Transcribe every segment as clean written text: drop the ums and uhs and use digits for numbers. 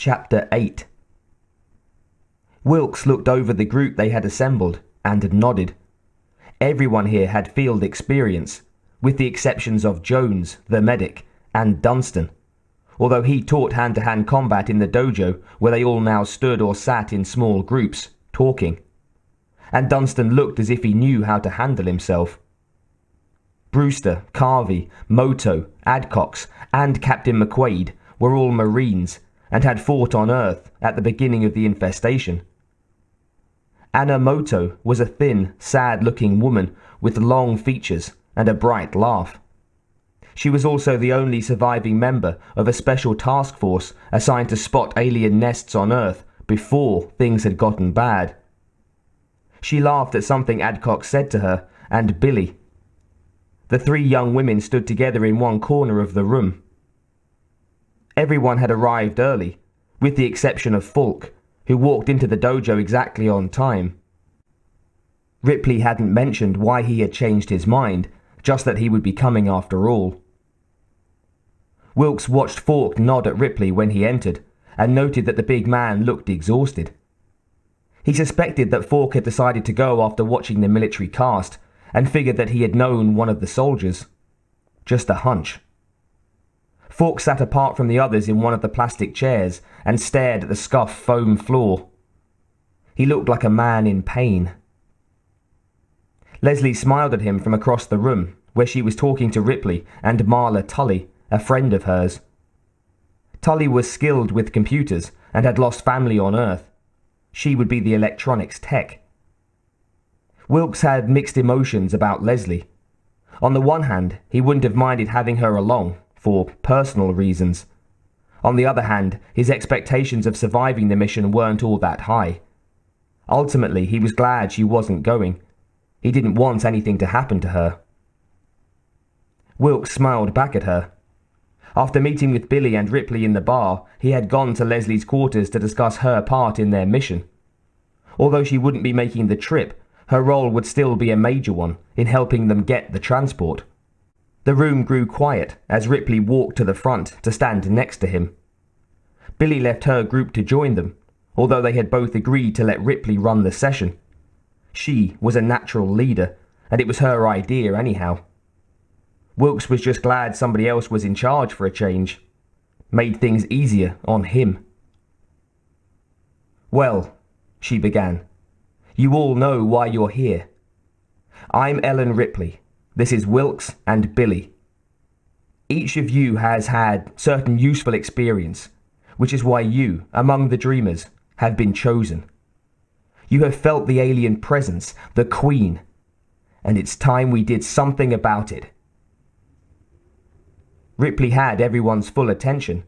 Chapter 8. Wilks looked over the group they had assembled and nodded. Everyone here had field experience, with the exceptions of Jones, the medic, and Dunstan, although he taught hand-to-hand combat in the dojo where they all now stood or sat in small groups, talking. And Dunstan looked as if he knew how to handle himself. Brewster, Carvey, Moto, Adcox, and Captain McQuaid were all Marines and had fought on Earth at the beginning of the infestation. Anna Moto was a thin, sad-looking woman with long features and a bright laugh. She was also the only surviving member of a special task force assigned to spot alien nests on Earth before things had gotten bad. She laughed at something Adcox said to her and Billie. The three young women stood together in one corner of the room. Everyone had arrived early, with the exception of Falk, who walked into the dojo exactly on time. Ripley hadn't mentioned why he had changed his mind, just that he would be coming after all. Wilks watched Falk nod at Ripley when he entered, and noted that the big man looked exhausted. He suspected that Falk had decided to go after watching the military cast, and figured that he had known one of the soldiers. Just a hunch. Falk sat apart from the others in one of the plastic chairs and stared at the scuffed foam floor. He looked like a man in pain. Leslie smiled at him from across the room, where she was talking to Ripley and Marla Tully, a friend of hers. Tully was skilled with computers and had lost family on Earth. She would be the electronics tech. Wilks had mixed emotions about Leslie. On the one hand, he wouldn't have minded having her along, for personal reasons. On the other hand, his expectations of surviving the mission weren't all that high. Ultimately, he was glad she wasn't going. He didn't want anything to happen to her. Wilks smiled back at her. After meeting with Billie and Ripley in the bar, he had gone to Leslie's quarters to discuss her part in their mission. Although she wouldn't be making the trip, her role would still be a major one in helping them get the transport. The room grew quiet as Ripley walked to the front to stand next to him. Billie left her group to join them, although they had both agreed to let Ripley run the session. She was a natural leader, and it was her idea anyhow. Wilks was just glad somebody else was in charge for a change. Made things easier on him. "Well," she began, "you all know why you're here. I'm Ellen Ripley. This is Wilks and Billie. Each of you has had certain useful experience, which is why you, among the dreamers, have been chosen. You have felt the alien presence, the Queen, and it's time we did something about it." Ripley had everyone's full attention.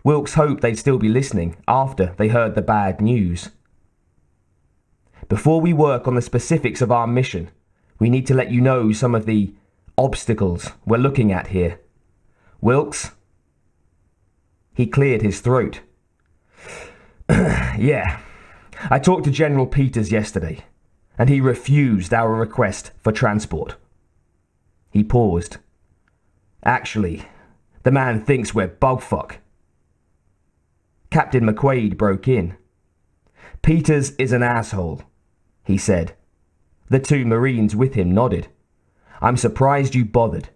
Wilks hoped they'd still be listening after they heard the bad news. "Before we work on the specifics of our mission, we need to let you know some of the obstacles we're looking at here. Wilks?" He cleared his throat. "Yeah, I talked to General Peters yesterday, and he refused our request for transport." He paused. "Actually, the man thinks we're bugfuck." Captain McQuaid broke in. "Peters is an asshole," he said. The two Marines with him nodded. "I'm surprised you bothered.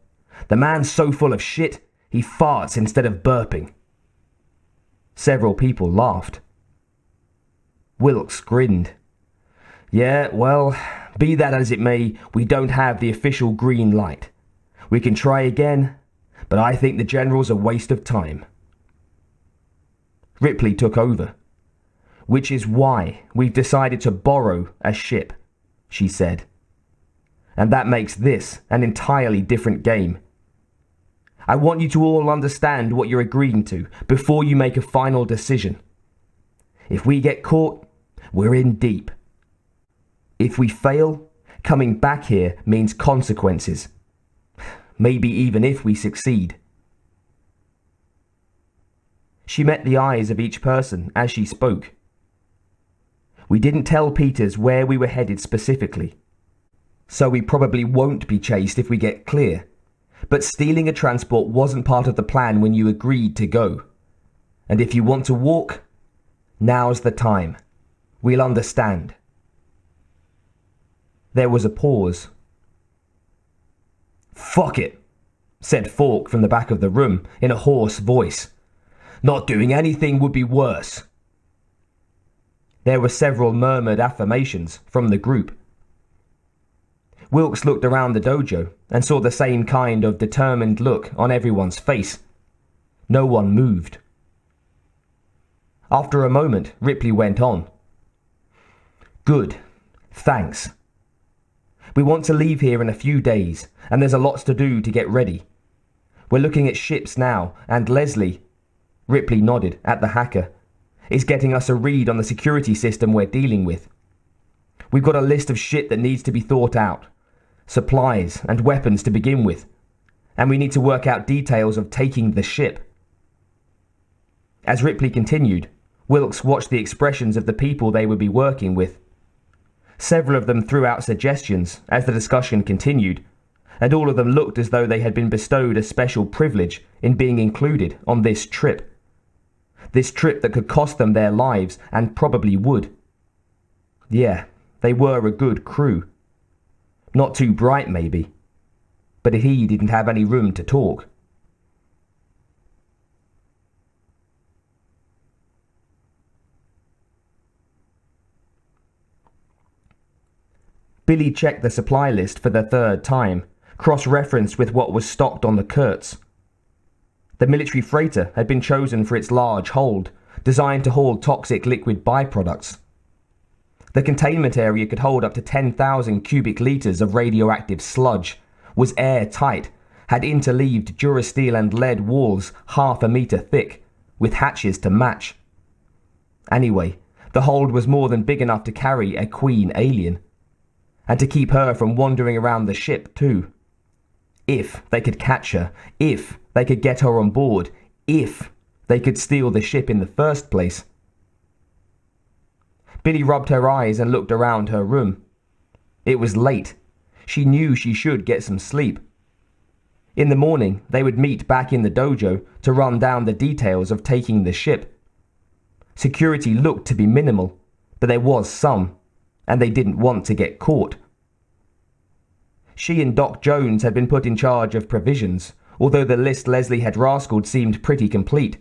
The man's so full of shit, he farts instead of burping." Several people laughed. Wilks grinned. "Yeah, well, be that as it may, we don't have the official green light. We can try again, but I think the General's a waste of time." Ripley took over. "Which is why we've decided to borrow a ship," she said. "And that makes this an entirely different game. I want you to all understand what you're agreeing to before you make a final decision. If we get caught, we're in deep. If we fail, coming back here means consequences. Maybe even if we succeed." She met the eyes of each person as she spoke. "We didn't tell Peters where we were headed specifically, so we probably won't be chased if we get clear. But stealing a transport wasn't part of the plan when you agreed to go. And if you want to walk, now's the time. We'll understand." There was a pause. "Fuck it," said Falk from the back of the room in a hoarse voice. "Not doing anything would be worse." There were several murmured affirmations from the group. Wilks looked around the dojo and saw the same kind of determined look on everyone's face. No one moved. After a moment, Ripley went on. "Good. Thanks. We want to leave here in a few days, and there's a lot to do to get ready. We're looking at ships now, and Leslie," Ripley nodded at the hacker, "is getting us a read on the security system we're dealing with. We've got a list of shit that needs to be thought out, supplies and weapons to begin with, and we need to work out details of taking the ship." As Ripley continued, Wilks watched the expressions of the people they would be working with. Several of them threw out suggestions as the discussion continued, and all of them looked as though they had been bestowed a special privilege in being included on this trip. This trip that could cost them their lives, and probably would. Yeah, they were a good crew. Not too bright, maybe, but he didn't have any room to talk. Billie checked the supply list for the third time, cross-referenced with what was stocked on the Kurtz. The military freighter had been chosen for its large hold, designed to haul toxic liquid byproducts. The containment area could hold up to 10,000 cubic litres of radioactive sludge, was airtight, had interleaved durasteel and lead walls half a metre thick, with hatches to match. Anyway, the hold was more than big enough to carry a queen alien, and to keep her from wandering around the ship too. If they could catch her, if they could get her on board, if they could steal the ship in the first place. Billie rubbed her eyes and looked around her room. It was late. She knew she should get some sleep. In the morning, they would meet back in the dojo to run down the details of taking the ship. Security looked to be minimal, but there was some, and they didn't want to get caught. She and Doc Jones had been put in charge of provisions, although the list Leslie had rascaled seemed pretty complete.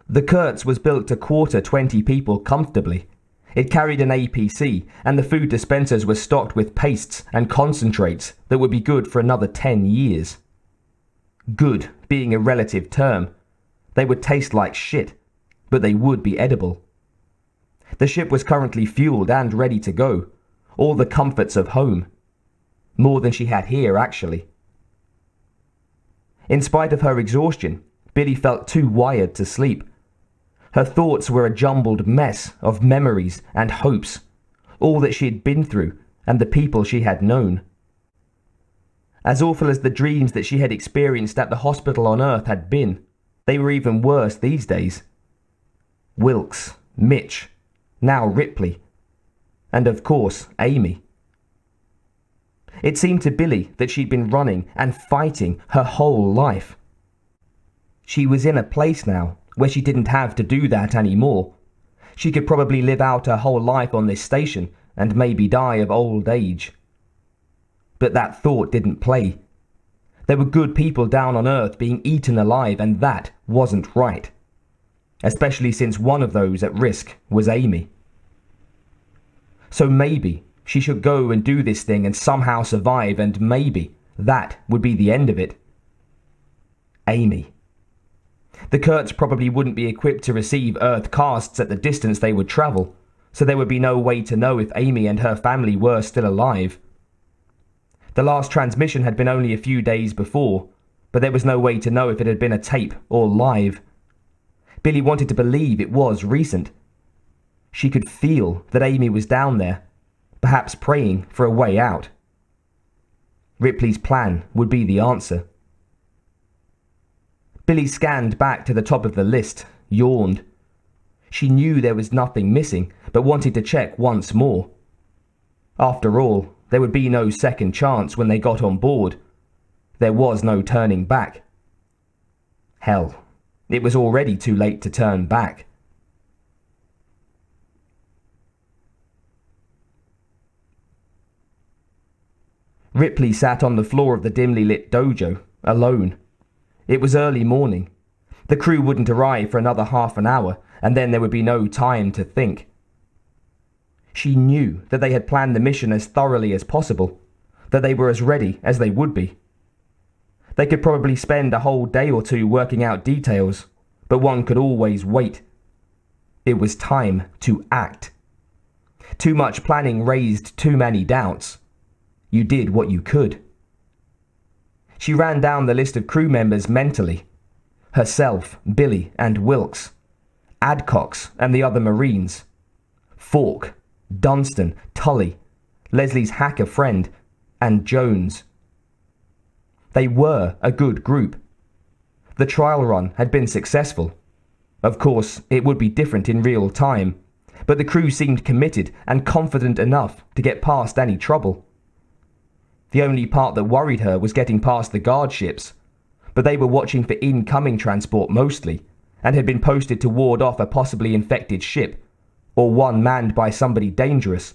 The Kurtz was built to quarter 20 people comfortably. It carried an APC, and the food dispensers were stocked with pastes and concentrates that would be good for another 10 years. Good being a relative term. They would taste like shit, but they would be edible. The ship was currently fueled and ready to go. All the comforts of home. More than she had here, actually. In spite of her exhaustion, Billie felt too wired to sleep. Her thoughts were a jumbled mess of memories and hopes, all that she had been through and the people she had known. As awful as the dreams that she had experienced at the hospital on Earth had been, they were even worse these days. Wilks, Mitch, now Ripley, and of course Amy. It seemed to Billie that she'd been running and fighting her whole life. She was in a place now where she didn't have to do that anymore. She could probably live out her whole life on this station and maybe die of old age. But that thought didn't play. There were good people down on Earth being eaten alive, and that wasn't right. Especially since one of those at risk was Amy. So maybe she should go and do this thing and somehow survive, and maybe that would be the end of it. Amy. The Kurtz probably wouldn't be equipped to receive Earth casts at the distance they would travel, so there would be no way to know if Amy and her family were still alive. The last transmission had been only a few days before, but there was no way to know if it had been a tape or live. Billie wanted to believe it was recent. She could feel that Amy was down there, perhaps praying for a way out. Ripley's plan would be the answer. Billie scanned back to the top of the list, yawned. She knew there was nothing missing, but wanted to check once more. After all, there would be no second chance when they got on board. There was no turning back. Hell, It was already too late to turn back. Ripley sat on the floor of the dimly lit dojo, alone. It was early morning. The crew wouldn't arrive for another half an hour, and then there would be no time to think. She knew that they had planned the mission as thoroughly as possible, that they were as ready as they would be. They could probably spend a whole day or two working out details, but one could always wait. It was time to act. Too much planning raised too many doubts. You did what you could. She ran down the list of crew members mentally. Herself, Billie, and Wilks. Adcox and the other Marines. Falk, Dunstan, Tully, Leslie's hacker friend, and Jones. They were a good group. The trial run had been successful. Of course, it would be different in real time, but the crew seemed committed and confident enough to get past any trouble. The only part that worried her was getting past the guard ships, but they were watching for incoming transport mostly, and had been posted to ward off a possibly infected ship, or one manned by somebody dangerous,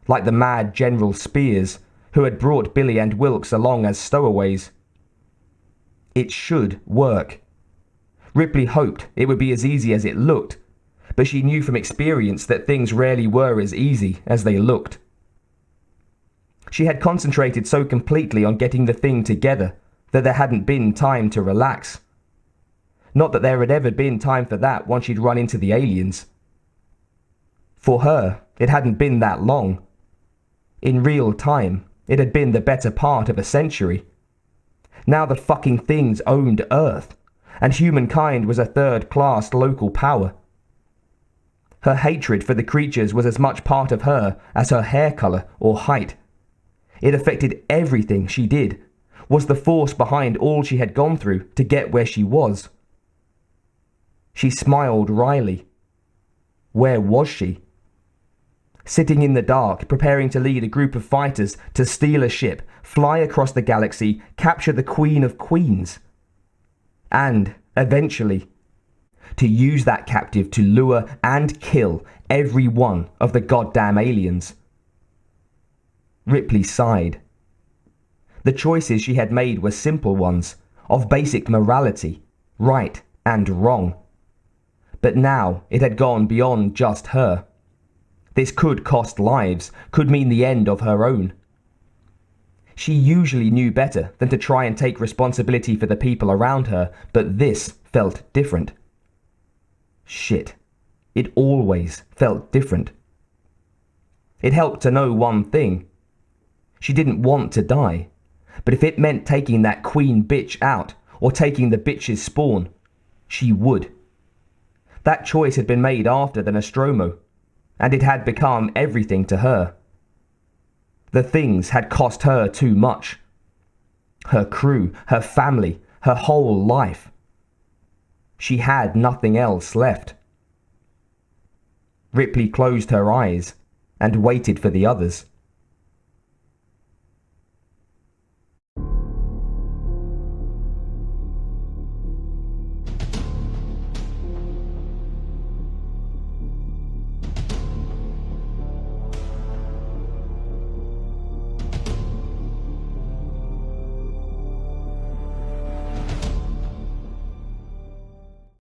like the mad General Spears, who had brought Billie and Wilks along as stowaways. It should work. Ripley hoped it would be as easy as it looked, but she knew from experience that things rarely were as easy as they looked. She had concentrated so completely on getting the thing together that there hadn't been time to relax. Not that there had ever been time for that once she'd run into the aliens. For her, it hadn't been that long. In real time, it had been the better part of a century. Now the fucking things owned Earth, and humankind was a third-class local power. Her hatred for the creatures was as much part of her as her hair colour or height. It affected everything she did, was the force behind all she had gone through to get where she was. She smiled wryly. Where was she? Sitting in the dark, preparing to lead a group of fighters to steal a ship, fly across the galaxy, capture the Queen of Queens. And, eventually, to use that captive to lure and kill every one of the goddamn aliens. Ripley sighed. The choices she had made were simple ones, of basic morality, right and wrong. But now it had gone beyond just her. This could cost lives, could mean the end of her own. She usually knew better than to try and take responsibility for the people around her, but this felt different. Shit. It always felt different. It helped to know one thing. She didn't want to die, but if it meant taking that queen bitch out, or taking the bitch's spawn, she would. That choice had been made after the Nostromo, and it had become everything to her. The things had cost her too much. Her crew, her family, her whole life. She had nothing else left. Ripley closed her eyes and waited for the others.